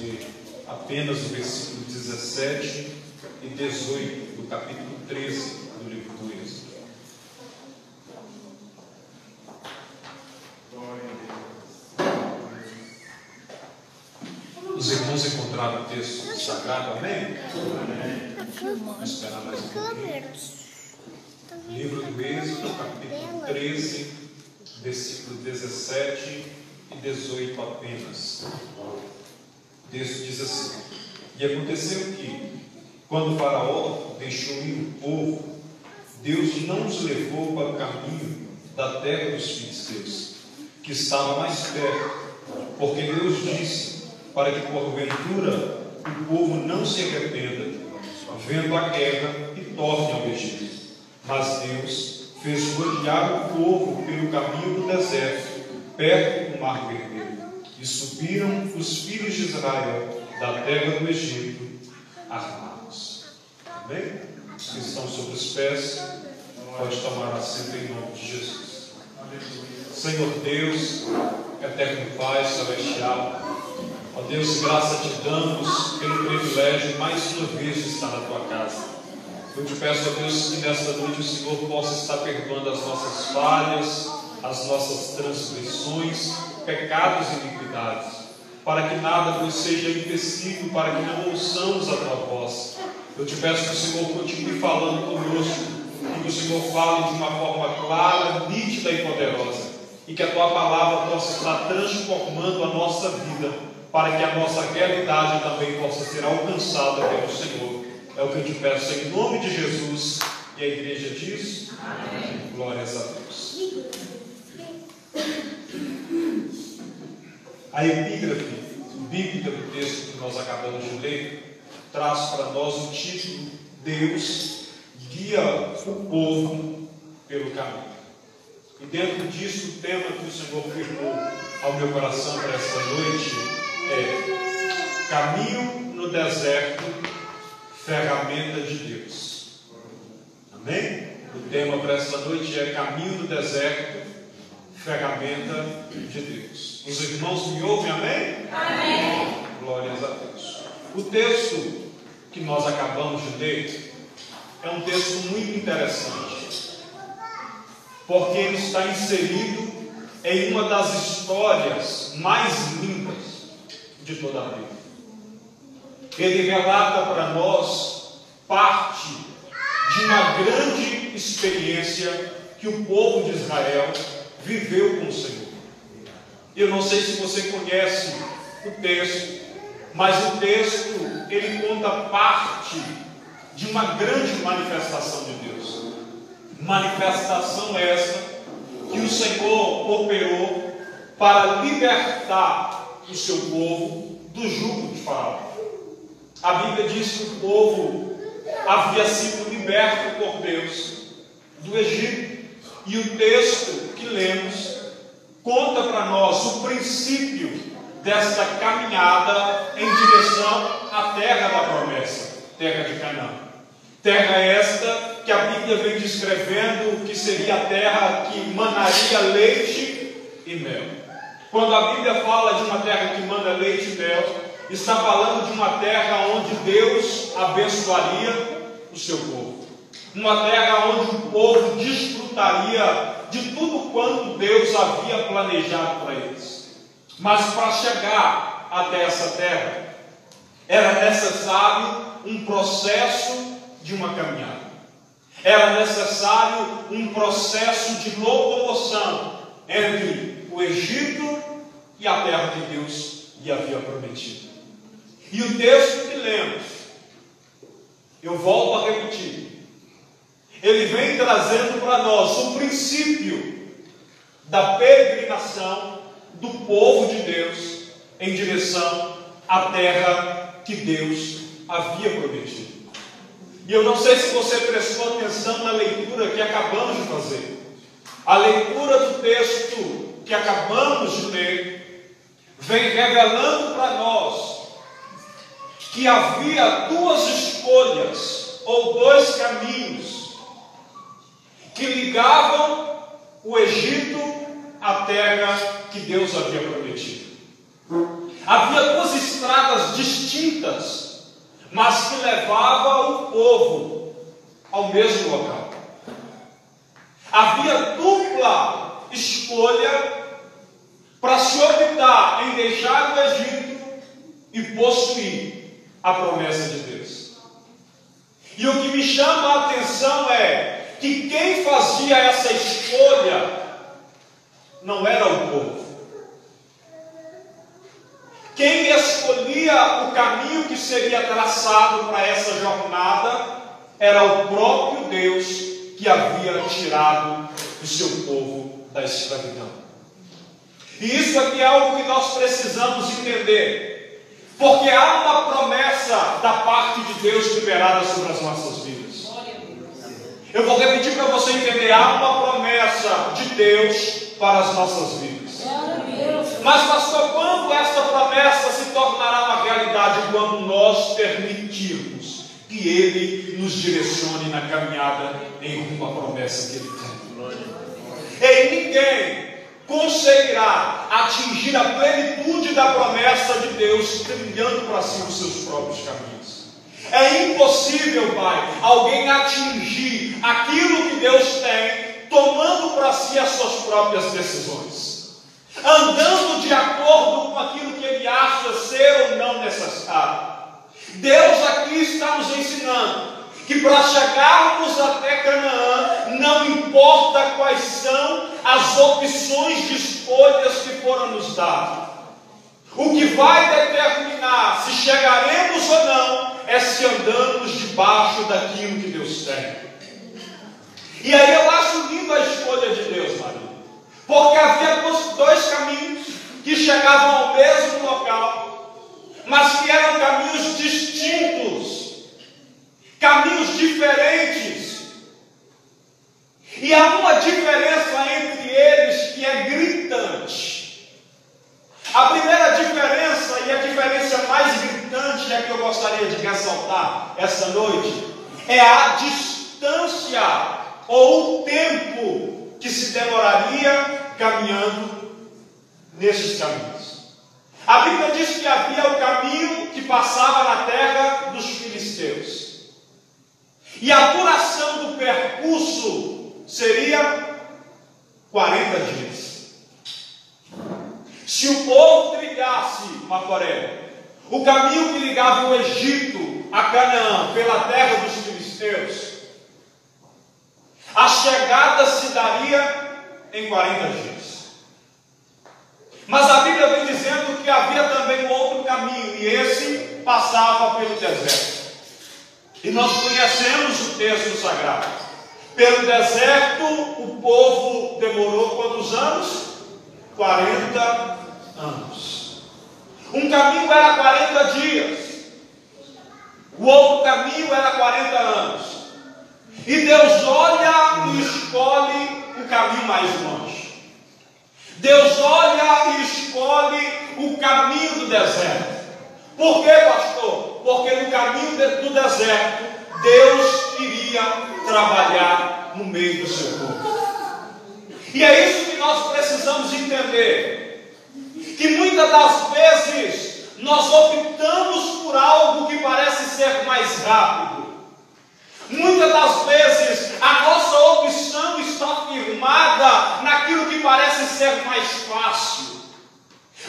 ler apenas o versículo 17 e 18 do capítulo 13 do livro do Êxodo. Os irmãos encontraram o texto sagrado, amém? Vamos esperar mais um pouquinho. Livro do Êxodo, capítulo 13, versículo 17 e 18 apenas. O texto diz assim: E aconteceu que, quando Faraó deixou ir o povo, Deus não os levou para o caminho da terra dos filisteus, que estava mais perto, porque Deus disse, para que porventura o povo não se arrependa, vendo a guerra, e torne ao Egito. Mas Deus fez rodear o povo pelo caminho do deserto, perto do Mar Vermelho, e subiram os filhos de Israel da terra do Egito armados. Amém? Os que estão sobre os pés, pode tomar assento em nome de Jesus. Senhor Deus, eterno Pai celestial, ó Deus, graça te damos pelo privilégio mais uma vez de estar na tua casa. Eu te peço, ó Deus, que nesta noite o Senhor possa estar perdoando as nossas falhas, as nossas transgressões, pecados e iniquidades, para que nada nos seja empecilho, para que não ouçamos a tua voz. Eu te peço que o Senhor continue falando conosco, e que o Senhor fale de uma forma clara, nítida e poderosa, e que a tua palavra possa estar transformando a nossa vida, para que a nossa realidade também possa ser alcançada pelo Senhor. É o que eu te peço em nome de Jesus. E a igreja diz: amém. Glórias a Deus. A epígrafe bíblica do texto que nós acabamos de ler traz para nós o título: Deus guia o povo pelo caminho. E dentro disso, o tema que o Senhor firmou ao meu coração para esta noite é: caminho no deserto, ferramenta de Deus. Amém? O tema para esta noite é caminho no deserto, ferramenta de Deus. Os irmãos me ouvem, amém? Amém. Glórias a Deus. O texto que nós acabamos de ler é um texto muito interessante, porque ele está inserido em uma das histórias mais lindas de toda a Bíblia. Ele relata para nós parte de uma grande experiência que o povo de Israel viveu com o Senhor. Eu não sei se você conhece o texto, mas o texto, ele conta parte de uma grande manifestação de Deus. Manifestação essa que o Senhor operou para libertar o seu povo do jugo de Faraó. A Bíblia diz que o povo havia sido liberto por Deus do Egito. E o texto que lemos conta para nós o princípio desta caminhada em direção à terra da promessa, terra de Canaã. Terra esta que a Bíblia vem descrevendo que seria a terra que manaria leite e mel. Quando a Bíblia fala de uma terra que mana leite e mel, está falando de uma terra onde Deus abençoaria o seu povo. Uma terra onde o povo desfrutaria de tudo quanto Deus havia planejado para eles. Mas para chegar até essa terra, era necessário um processo de uma caminhada. Era necessário um processo de locomoção entre o Egito e a terra que Deus lhe havia prometido. E o texto que lemos, eu volto a repetir, ele vem trazendo para nós o princípio da peregrinação do povo de Deus em direção à terra que Deus havia prometido. E eu não sei se você prestou atenção na leitura que acabamos de fazer. A leitura do texto que acabamos de ler vem revelando para nós que havia duas escolhas ou dois caminhos que ligavam o Egito à terra que Deus havia prometido. Havia duas estradas levava o povo ao mesmo local. Havia dupla escolha para se optar em deixar o Egito e possuir a promessa de Deus. E o que me chama a atenção é que quem fazia essa escolha não era o povo. Quem escolhia o caminho que seria traçado para essa jornada era o próprio Deus que havia tirado o seu povo da escravidão. E isso aqui é algo que nós precisamos entender, porque há uma promessa da parte de Deus liberada sobre as nossas vidas. Eu vou repetir para você entender: há uma promessa de Deus para as nossas vidas. Mas, pastor, quando essa promessa se tornará uma realidade? Quando nós permitirmos que Ele nos direcione na caminhada em rumo à promessa que Ele tem. E ninguém conseguirá atingir a plenitude da promessa de Deus trilhando para si os seus próprios caminhos. É impossível, Pai, alguém atingir aquilo que Deus tem tomando para si as suas próprias decisões, andando de acordo com aquilo que Ele acha ser ou não necessário. Deus aqui está nos ensinando que para chegarmos até Canaã, não importa quais são as opções de escolhas que foram nos dadas. O que vai determinar se chegaremos ou não é se andamos debaixo daquilo que Deus tem. E aí eu acho lindo a escolha de Deus, Maria, porque havia dois caminhos que chegavam ao mesmo local, mas que eram caminhos distintos, caminhos diferentes. E há uma diferença entre eles que é gritante. A primeira diferença, e a diferença mais gritante, é que eu gostaria de ressaltar essa noite, é a distância ou o tempo que se demoraria caminhando nesses caminhos. A Bíblia diz que havia o caminho que passava na terra dos filisteus, e a duração do percurso seria 40 dias. Se o povo trilhasse, Macoré, o caminho que ligava o Egito a Canaã pela terra dos filisteus, a chegada se daria em 40 dias. Mas a Bíblia vem dizendo que havia também um outro caminho, e esse passava pelo deserto. E nós conhecemos o texto sagrado. Pelo deserto o povo demorou quantos anos? 40 anos. Um caminho era 40 dias, o outro caminho era 40 anos. E Deus olha e escolhe o caminho mais longe. Deus olha e escolhe o caminho do deserto. Por quê, pastor? Porque no caminho do deserto Deus queria trabalhar no meio do seu povo. E é isso que nós precisamos entender, que muitas das vezes nós optamos por algo que parece ser mais rápido. Muitas das vezes a nossa opção está firmada naquilo que parece ser mais fácil.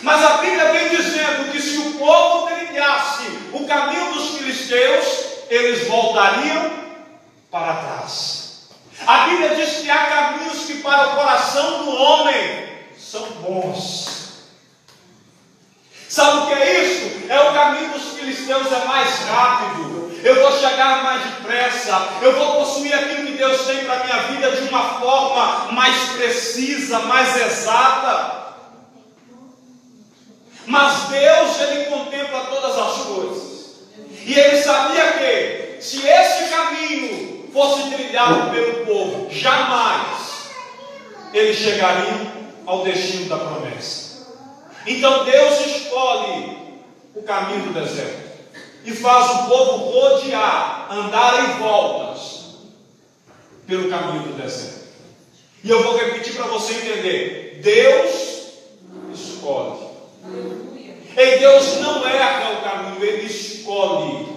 Mas a Bíblia vem dizendo que se o povo trilhasse o caminho dos filisteus, eles voltariam para trás. A Bíblia diz que há caminhos que para o coração do homem são bons. Sabe o que é isso? É o caminho dos filisteus, é mais rápido. Eu vou chegar mais depressa. Eu vou possuir aquilo que Deus tem para a minha vida de uma forma mais precisa, mais exata. Mas Deus, Ele contempla todas as coisas. E Ele sabia que, se esse caminho fosse trilhado pelo povo, jamais eles chegariam ao destino da promessa. Então Deus escolhe o caminho do deserto e faz o povo rodear, andar em voltas pelo caminho do deserto. E eu vou repetir para você entender: Deus escolhe. E Deus não erra o caminho, Ele escolhe.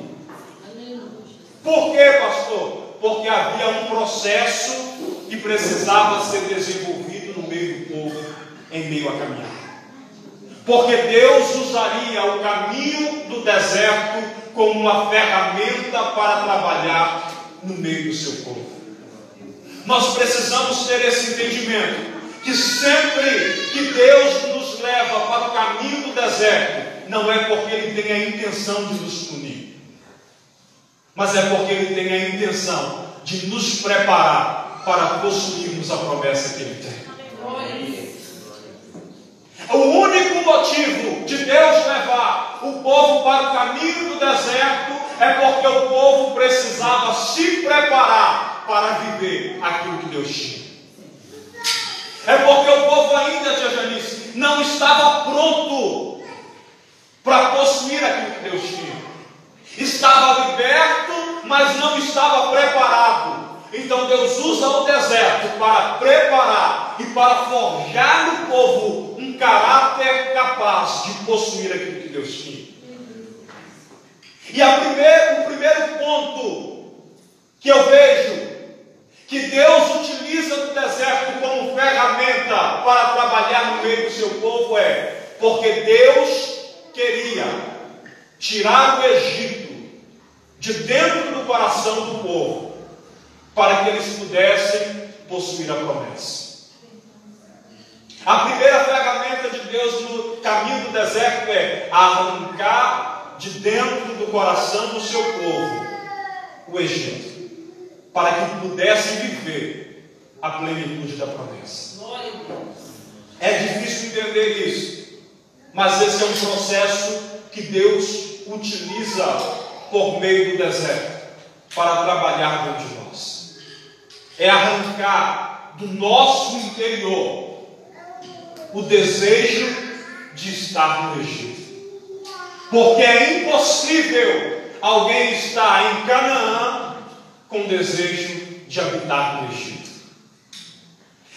Por quê, pastor? Porque havia um processo que precisava ser desenvolvido no meio do povo, em meio à caminhada. Porque Deus usaria o caminho do deserto como uma ferramenta para trabalhar no meio do seu povo. Nós precisamos ter esse entendimento, que sempre que Deus nos leva para o caminho do deserto, não é porque Ele tem a intenção de nos punir, mas é porque Ele tem a intenção de nos preparar para possuirmos a promessa que Ele tem. O único motivo de Deus levar o povo para o caminho do deserto é porque o povo precisava se preparar para viver aquilo que Deus tinha. É porque o povo ainda, tia Janice, não estava pronto para possuir aquilo que Deus tinha. Estava liberto, mas não estava preparado. Então Deus usa o deserto para preparar e para forjar no povo um caráter capaz de possuir aquilo que Deus tinha. E o primeiro ponto que eu vejo que Deus utiliza o deserto como ferramenta para trabalhar no meio do seu povo é porque Deus queria tirar o Egito de dentro do coração do povo, para que eles pudessem possuir a promessa. A primeira ferramenta de Deus no caminho do deserto é arrancar de dentro do coração do seu povo o Egito, para que pudesse viver a plenitude da promessa. É difícil entender isso, mas esse é um processo que Deus utiliza por meio do deserto para trabalhar dentro de nós. É arrancar do nosso interior o desejo de estar no Egito. Porque é impossível alguém estar em Canaã com desejo de habitar no Egito.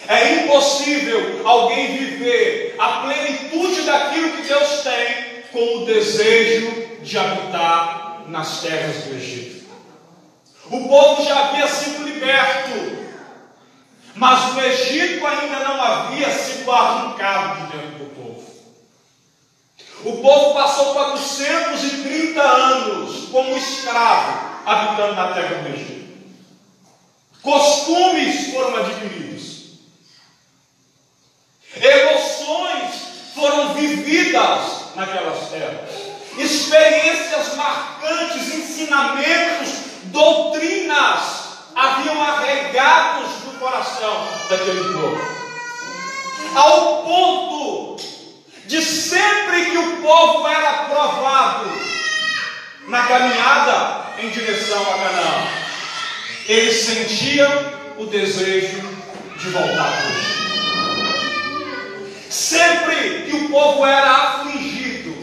É impossível alguém viver a plenitude daquilo que Deus tem com o desejo de habitar nas terras do Egito. O povo já havia sido liberto, mas o Egito ainda não havia sido arrancado de dentro do povo. O povo passou 430 anos como escravo, habitando na terra do Egito. Costumes foram adquiridos, emoções foram vividas naquelas terras, experiências marcantes, ensinamentos, doutrinas haviam arraigados no coração daquele povo, ao ponto de sempre que o povo era provado na caminhada em direção a Canaã, eles sentiam o desejo de voltar para o Egito. Sempre que o povo era afligido,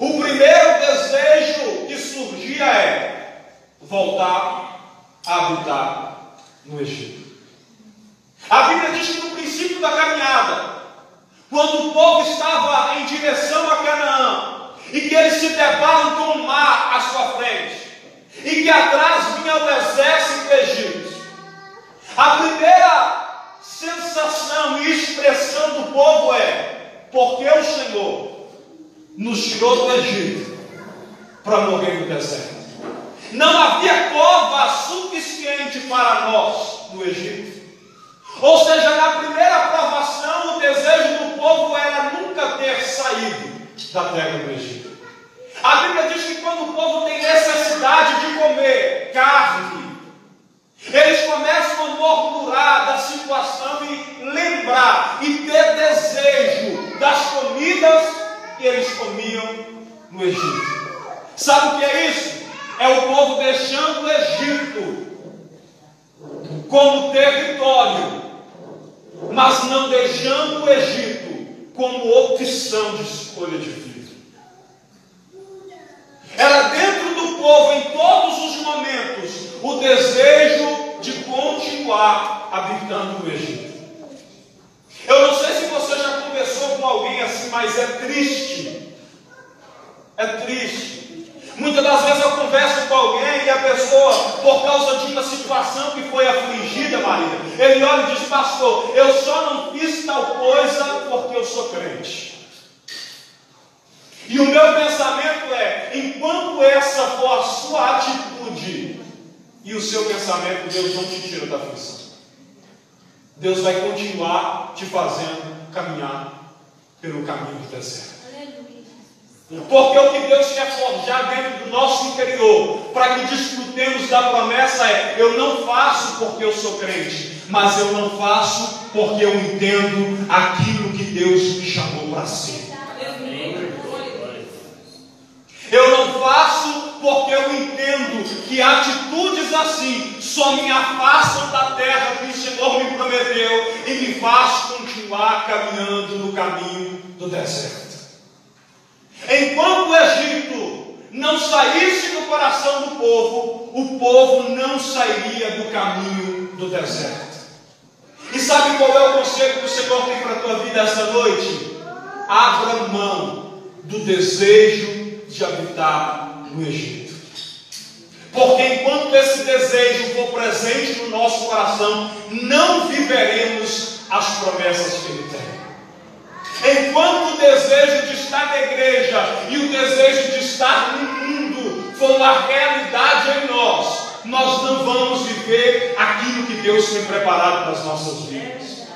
o primeiro desejo que surgia é voltar a habitar no Egito. A Bíblia diz que no princípio da caminhada, quando o povo estava em direção a Canaã, e que eles se deparam com o mar à sua frente, e que atrás vinha o exército egípcio, a primeira sensação e expressão do povo é: porque o Senhor nos tirou do Egito para morrer no deserto. Não havia cova suficiente para nós no Egito. Ou seja, na primeira provação, o desejo do povo era nunca ter saído da terra do Egito. A Bíblia diz que quando o povo tem necessidade de comer carne, eles começam a murmurar da situação e lembrar e ter desejo das comidas que eles comiam no Egito. Sabe o que é isso? É o povo deixando o Egito como território, mas não deixando o Egito como opção de escolha de vida. Era dentro do povo, em todos os momentos, o desejo de continuar habitando no Egito. Eu não sei se você já conversou com alguém assim, mas é triste. É triste. Muitas das vezes eu converso com alguém que a pessoa, por causa de uma situação que foi afligida, Maria, ele olha e diz: pastor, eu só não fiz tal coisa porque eu sou crente. E o meu pensamento é: enquanto essa for a sua atitude e o seu pensamento, Deus não te tira da aflição. Deus vai continuar te fazendo caminhar pelo caminho do deserto. Porque o que Deus quer forjar dentro do nosso interior, para que desfrutemos da promessa, é: eu não faço porque eu sou crente, mas eu não faço porque eu entendo aquilo que Deus me chamou para ser. Eu não faço porque eu entendo que atitudes assim só me afastam da terra que o Senhor me prometeu e me faz continuar caminhando no caminho do deserto. Enquanto o Egito não saísse do coração do povo, o povo não sairia do caminho do deserto. E sabe qual é o conselho que o Senhor tem para a tua vida esta noite? Abra mão do desejo de habitar no Egito. Porque enquanto esse desejo for presente no nosso coração, não viveremos as promessas que Ele tem. Enquanto o desejo de estar na igreja e o desejo de estar no mundo for uma realidade em nós, nós não vamos viver aquilo que Deus tem preparado para as nossas vidas.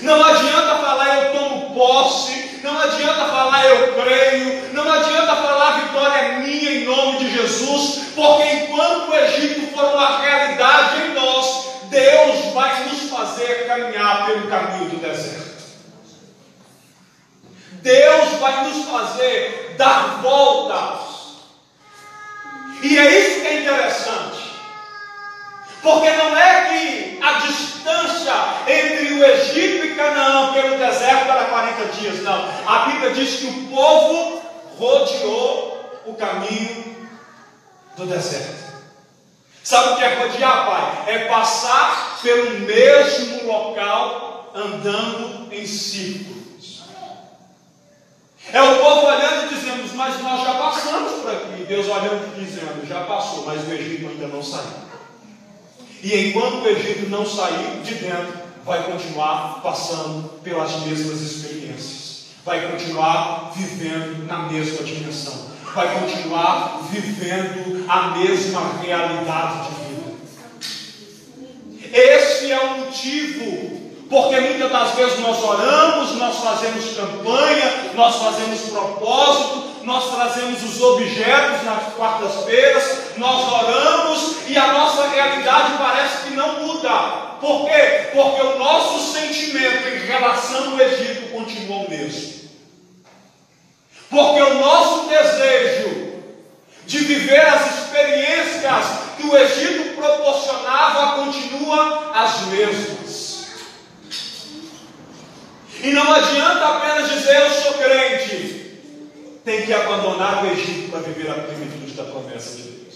Não adianta falar eu tomo posse, não adianta falar eu creio, não adianta falar a vitória é minha em nome de Jesus, porque enquanto o Egito for uma realidade em nós, Deus vai nos fazer caminhar pelo caminho do deserto. Deus vai nos fazer dar voltas. E é isso que é interessante. Porque não é que a distância entre o Egito e Canaã pelo deserto era 40 dias, não. A Bíblia diz que o povo rodeou o caminho do deserto. Sabe o que é rodear, pai? É passar pelo mesmo local andando em círculos. É o povo olhando e dizendo: mas nós já passamos por aqui. Deus olhando e dizendo: já passou, mas o Egito ainda não saiu. E enquanto o Egito não sair de dentro, vai continuar passando pelas mesmas experiências, vai continuar vivendo na mesma dimensão, vai continuar vivendo a mesma realidade de vida. Esse é o motivo porque muitas das vezes nós oramos, nós fazemos campanha, nós fazemos propósito, nós trazemos os objetos nas quartas-feiras, nós oramos e a nossa realidade parece que não muda. Por quê? Porque o nosso sentimento em relação ao Egito continua o mesmo. Porque o nosso desejo de viver as experiências que o Egito proporcionava continua as mesmas. E não adianta apenas dizer eu sou crente. Tem que abandonar o Egito para viver a plenitude da promessa de Deus.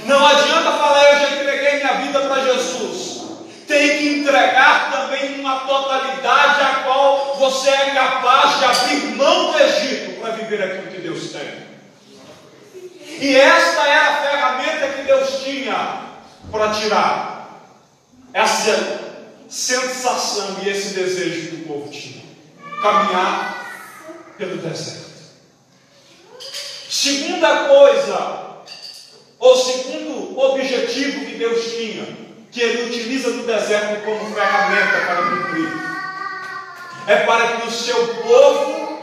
Não adianta falar eu já entreguei minha vida para Jesus. Tem que entregar também uma totalidade a qual você é capaz de abrir mão do Egito para viver aquilo que Deus tem. E esta era a ferramenta que Deus tinha para tirar essa sensação e esse desejo que o povo tinha: caminhar pelo deserto. Segunda coisa, ou segundo objetivo que Deus tinha, que Ele utiliza no deserto como ferramenta para cumprir, é para que o seu povo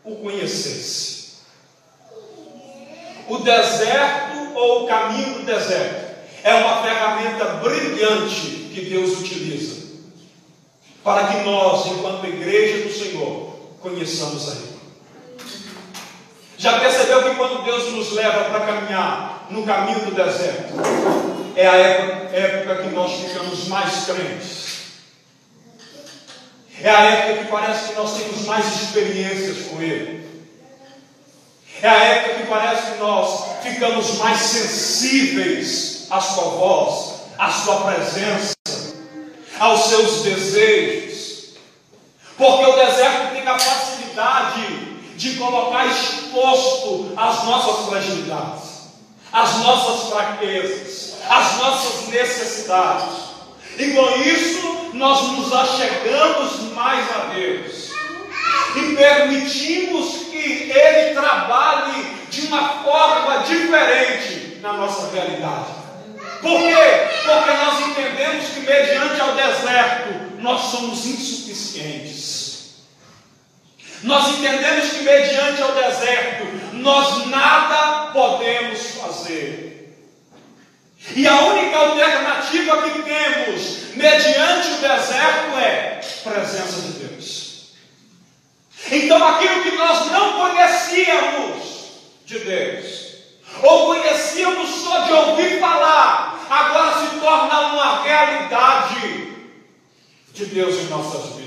o conhecesse. O deserto, ou o caminho do deserto, é uma ferramenta brilhante que Deus utiliza para que nós, enquanto igreja do Senhor, conheçamos a Ele. Já percebeu que quando Deus nos leva para caminhar no caminho do deserto, é a época que nós ficamos mais crentes? É a época que parece que nós temos mais experiências com Ele. É a época que parece que nós ficamos mais sensíveis à sua voz, à sua presença, aos seus desejos. Porque o deserto tem a facilidade de colocar exposto as nossas fragilidades, as nossas fraquezas, as nossas necessidades. E com isso, nós nos achegamos mais a Deus. E permitimos que Ele trabalhe de uma forma diferente na nossa realidade. Por quê? Porque nós entendemos que mediante ao deserto, nós somos insuficientes. Nós entendemos que mediante ao deserto, nós nada podemos fazer. E a única alternativa que temos mediante o deserto é presença de Deus. Então aquilo que nós não conhecíamos de Deus, ou conhecíamos só de ouvir falar, agora se torna uma realidade de Deus em nossas vidas.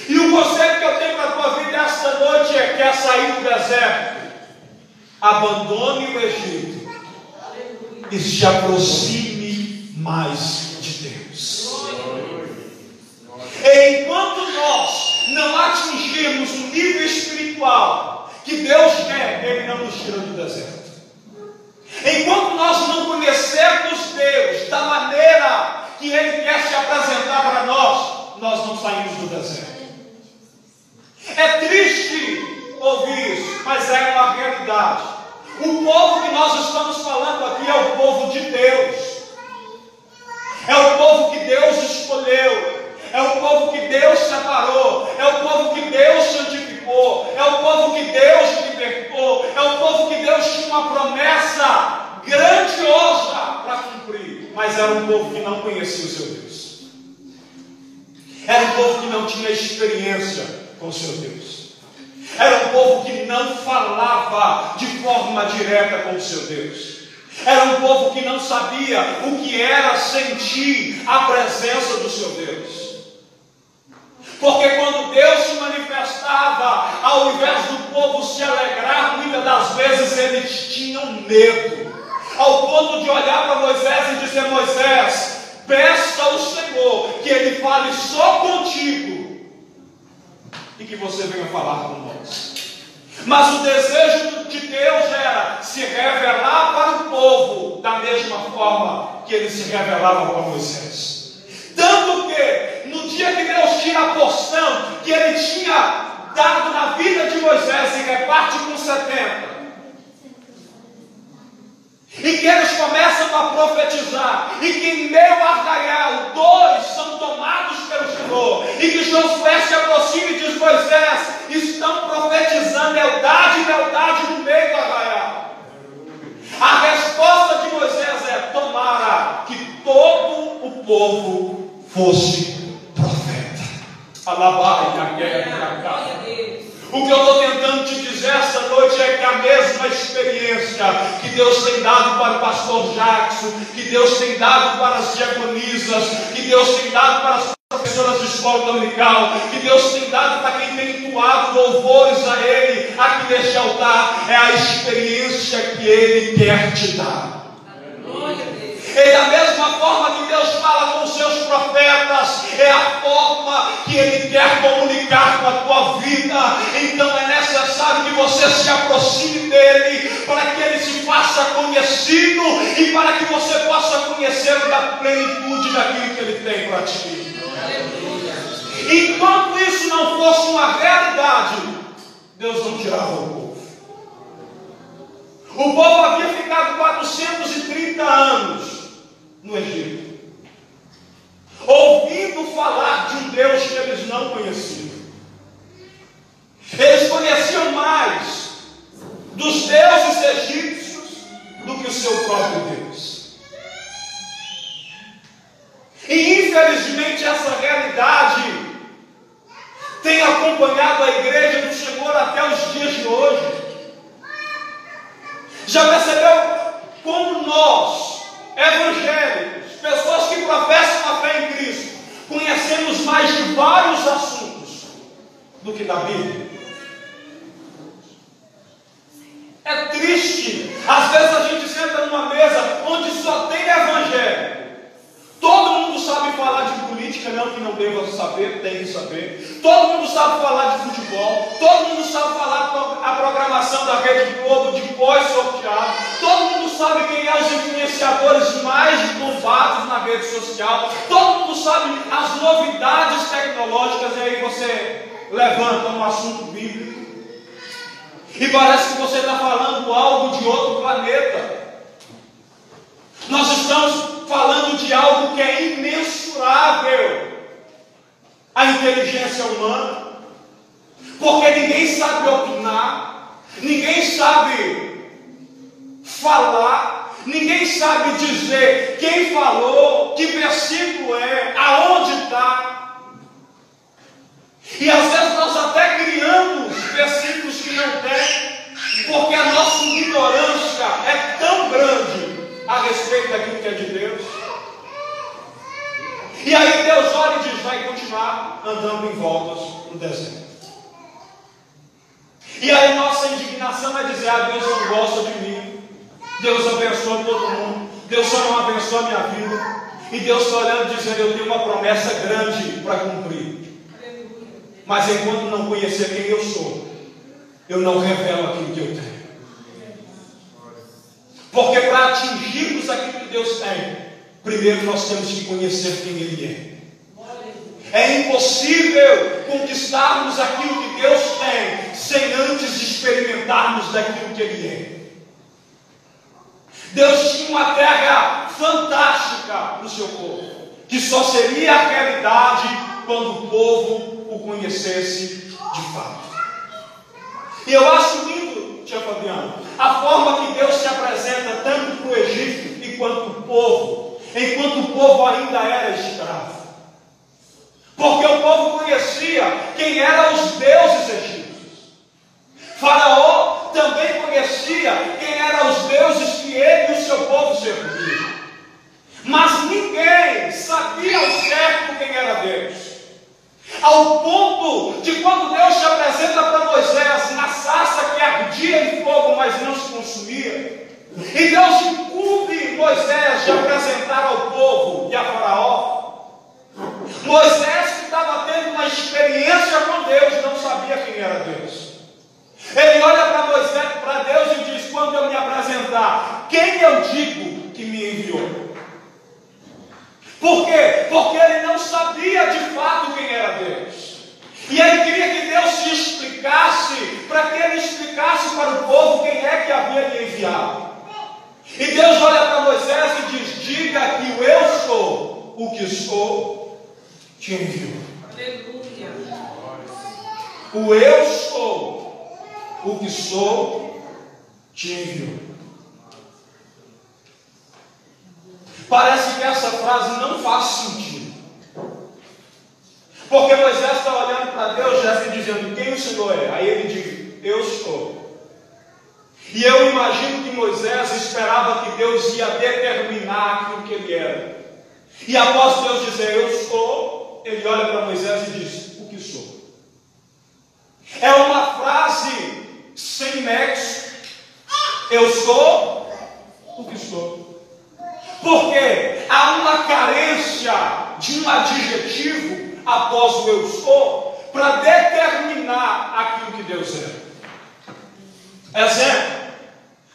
E o conselho que eu tenho para a tua vida esta noite é: quer sair do deserto? Abandone o Egito e se aproxime mais de Deus. Enquanto nós não atingirmos o nível espiritual que Deus quer, Ele não nos tira do deserto. Enquanto nós não conhecermos Deus da maneira que Ele quer se apresentar para nós, nós não saímos do deserto. É triste ouvir isso, mas é uma realidade. O povo que nós estamos falando aqui é o povo de Deus. É o povo que Deus escolheu. É o povo que Deus separou. É o povo que Deus santificou. É o povo que Deus libertou. É o povo que Deus tinha uma promessa grandiosa para cumprir. Mas era um povo que não conhecia o seu Deus. Era um povo que não tinha experiência com o seu Deus. Era um povo que não falava de forma direta com o seu Deus. Era um povo que não sabia o que era sentir a presença do seu Deus. Porque quando Deus se manifestava, ao invés do povo se alegrar, muitas das vezes eles tinham medo. Ao ponto de olhar para Moisés e dizer: Moisés, peça ao Senhor que Ele fale só contigo e que você venha falar com nós. Mas o desejo de Deus era se revelar para o povo da mesma forma que Ele se revelava para Moisés. Tanto que no dia que Deus tira a porção que Ele tinha dado na vida de Moisés e reparte com 70, e que eles começam a profetizar, e que em meio a arraial, 2 são tomados pelo Senhor, e que Josué se aproxima e diz: Moisés, estão profetizando lealdade no meio do arraial. A resposta de Moisés é: tomara que todo o povo fosse profeta. Alabai a guerra. O que eu estou tentando te dizer esta noite é que a mesma experiência que Deus tem dado para o pastor Jackson, que Deus tem dado para as diaconisas, que Deus tem dado para as professoras de escola dominical, que Deus tem dado para quem tem entoado louvores a Ele aqui neste altar, é a experiência que Ele quer te dar. E da mesma forma que Deus fala com os seus profetas, é a forma que Ele quer comunicar com a tua vida. Então é necessário que você se aproxime dEle, para que Ele se faça conhecido e para que você possa conhecê-lo da plenitude daquilo que Ele tem para ti. Enquanto isso não fosse uma realidade, Deus não tirava o povo. O povo havia ficado 430 anos no Egito, ouvindo falar de um Deus que eles não conheciam. Eles conheciam mais dos deuses egípcios do que o seu próprio Deus. E infelizmente essa realidade tem acompanhado a igreja do Senhor até os dias de hoje. Já percebeu como nós, evangélicos, pessoas que professam a fé em Cristo, conhecemos mais de vários assuntos do que da Bíblia? É triste. Às vezes a gente senta numa mesa onde só tem evangelho. Todo mundo sabe falar de política, não que não deva saber, tem que saber. Todo mundo sabe falar de futebol, todo mundo sabe falar a programação da Rede Globo de pós-sorteado, todo mundo sabe quem é os influenciadores mais bombados na rede social, todo mundo sabe as novidades tecnológicas, e aí você levanta um assunto bíblico e parece que você está falando algo de outro planeta. Nós estamos falando de algo que é imensurável, a inteligência humana, porque ninguém sabe opinar, ninguém sabe falar, ninguém sabe dizer quem falou, que versículo é, aonde está. E às vezes nós até criamos versículos que não tem, porque a nossa ignorância é tão grande a respeito daquilo que é de Deus. E aí Deus olha e diz: vai continuar andando em voltas no deserto. E aí nossa indignação é dizer: ah, Deus não gosta de mim, Deus abençoa todo mundo, Deus só não abençoa a minha vida. E Deus está olhando e dizendo: eu tenho uma promessa grande para cumprir, mas enquanto não conhecer quem eu sou, eu não revelo aquilo que eu tenho. Porque para atingirmos aquilo que Deus tem, primeiro nós temos que conhecer quem Ele é. É impossível conquistarmos aquilo que Deus tem sem antes experimentarmos daquilo que Ele é. Deus tinha uma terra fantástica para o seu povo, que só seria a realidade quando o povo o conhecesse de fato. E eu acho lindo, tia Fabiana, a forma que Deus se apresenta tanto para o Egito enquanto o povo, enquanto o povo ainda era escravo. Porque o povo conhecia quem eram os deuses egípcios. Faraó também conhecia quem eram os deuses que ele e o seu povo serviam. Mas ninguém sabia ao certo quem era Deus. Ao ponto de quando Deus se apresenta para Moisés na sarça que ardia em fogo, mas não se consumia, e Deus incumbe Moisés de apresentar ao povo e a Faraó. Moisés, que estava tendo uma experiência com Deus, não sabia quem era Deus. Ele olha para Moisés, para Deus e diz: quando eu me apresentar, quem eu digo que me enviou? Por quê? Porque ele não sabia de fato quem era Deus. E ele queria que Deus se explicasse, para que ele explicasse para o povo quem é que havia lhe enviado. E Deus olha para Moisés e diz: diga que o eu sou, o que sou, te enviou. Aleluia. O eu sou, o que sou, te enviou. Parece que essa frase não faz sentido, porque Moisés está olhando para Deus já se dizendo: quem o Senhor é? Aí ele diz: eu sou. E eu imagino que Moisés esperava que Deus ia determinar aquilo que ele era. E após Deus dizer eu sou, ele olha para Moisés e diz: o que sou? É uma frase sem nexo. Eu sou o que sou. Porque há uma carência de um adjetivo após o eu sou para determinar aquilo que Deus é. Exemplo: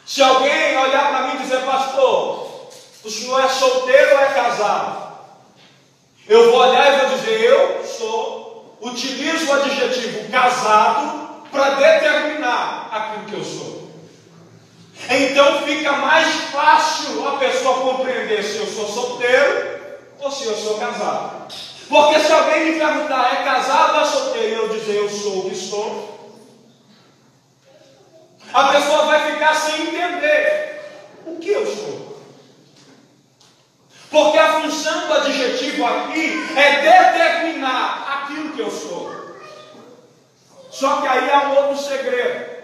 se alguém olhar para mim e dizer: pastor, o senhor é solteiro ou é casado? Eu vou olhar e vou dizer: eu sou. Utilizo o adjetivo casado para determinar aquilo que eu sou. Então fica mais fácil a pessoa compreender se eu sou solteiro ou se eu sou casado. Porque se alguém me perguntar: é casado ou é solteiro? E eu dizer: eu sou o que sou, a pessoa vai ficar sem entender o que eu sou. Porque a função do adjetivo aqui é determinar aquilo que eu sou. Só que aí há um outro segredo.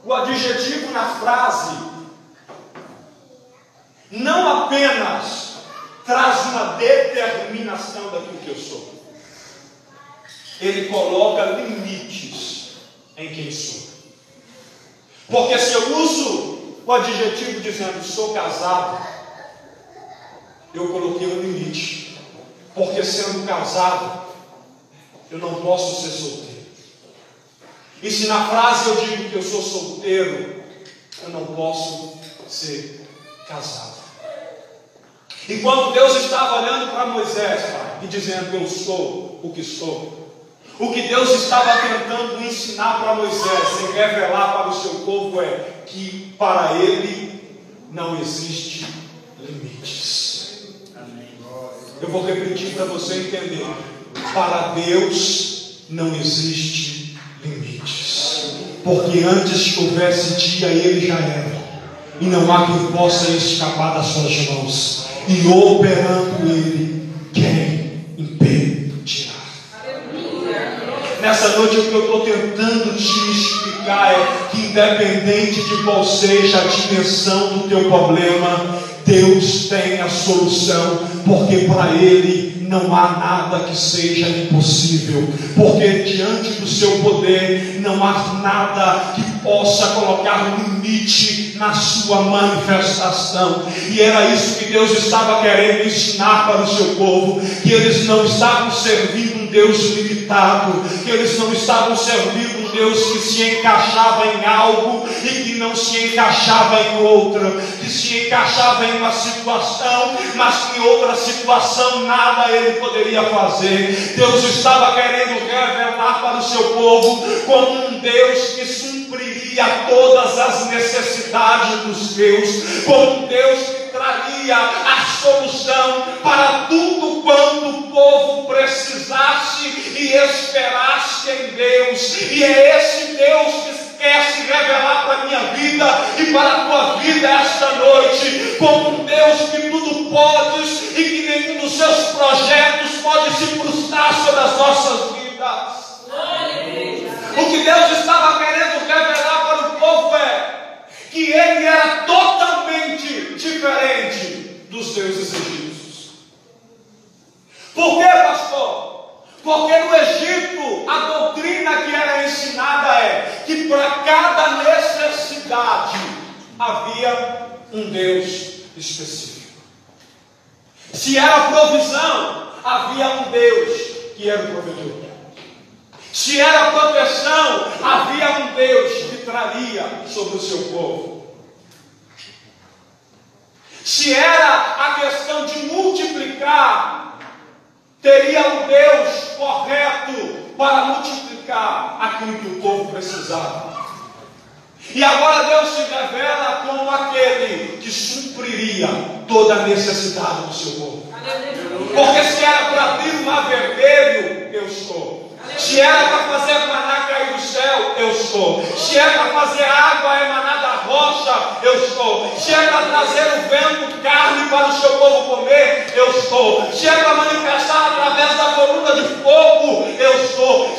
O adjetivo na frase não apenas traz uma determinação daquilo que eu sou, ele coloca limites em quem sou. Porque se eu uso o adjetivo dizendo sou casado, eu coloquei um limite, porque sendo casado, eu não posso ser solteiro. E se na frase eu digo que eu sou solteiro, eu não posso ser casado. E quando Deus estava olhando para Moisés, pai, e dizendo: eu sou o que sou, o que Deus estava tentando ensinar para Moisés e revelar para o seu povo é que para ele não existe limites. Eu vou repetir para você entender: para Deus não existe limites, porque antes que houvesse dia Ele já era, e não há quem possa escapar das suas mãos, e operando Ele, quem impedirá? Nessa noite o que eu estou tentando te explicar é que independente de qual seja a dimensão do teu problema, Deus tem a solução, porque para Ele não há nada que seja impossível, porque diante do seu poder não há nada que possa colocar limite na sua manifestação. E era isso que Deus estava querendo ensinar para o seu povo, que eles não estavam servindo um Deus limitado, que eles não estavam servindo um Deus que se encaixava em algo e que não se encaixava em outra, que se encaixava em uma situação, mas que em outra situação nada Ele poderia fazer. Deus estava querendo revelar para o seu povo como um Deus que supriria todas as necessidades dos seus, como um Deus que traria a solução para tudo quanto o povo precisasse e esperasse em Deus. E é esse Deus que quer se revelar para a minha vida e para a tua vida esta noite, como um Deus que tudo pode e que nenhum dos seus projetos pode se frustrar sobre as nossas vidas. O que Deus estava querendo revelar para o povo é que Ele era totalmente diferente dos deuses egípcios. Por quê, pastor? Porque no Egito a doutrina que era ensinada é que para cada necessidade havia um Deus específico. Se era provisão, havia um Deus que era o provedor. Se era proteção, havia um Deus que traria sobre o seu povo. Se era a questão de multiplicar, teria um Deus correto para multiplicar aquilo que o povo precisava. E agora Deus se revela como aquele que supriria toda a necessidade do seu povo. Porque se era para abrir o mar vermelho, eu sou. Se era para fazer maná cair do céu, eu sou. Se é para fazer água emanar da rocha, eu sou. Se é para trazer o vento, carne para o seu povo comer, eu sou. Se é para manifestar através da coluna de fogo, eu sou.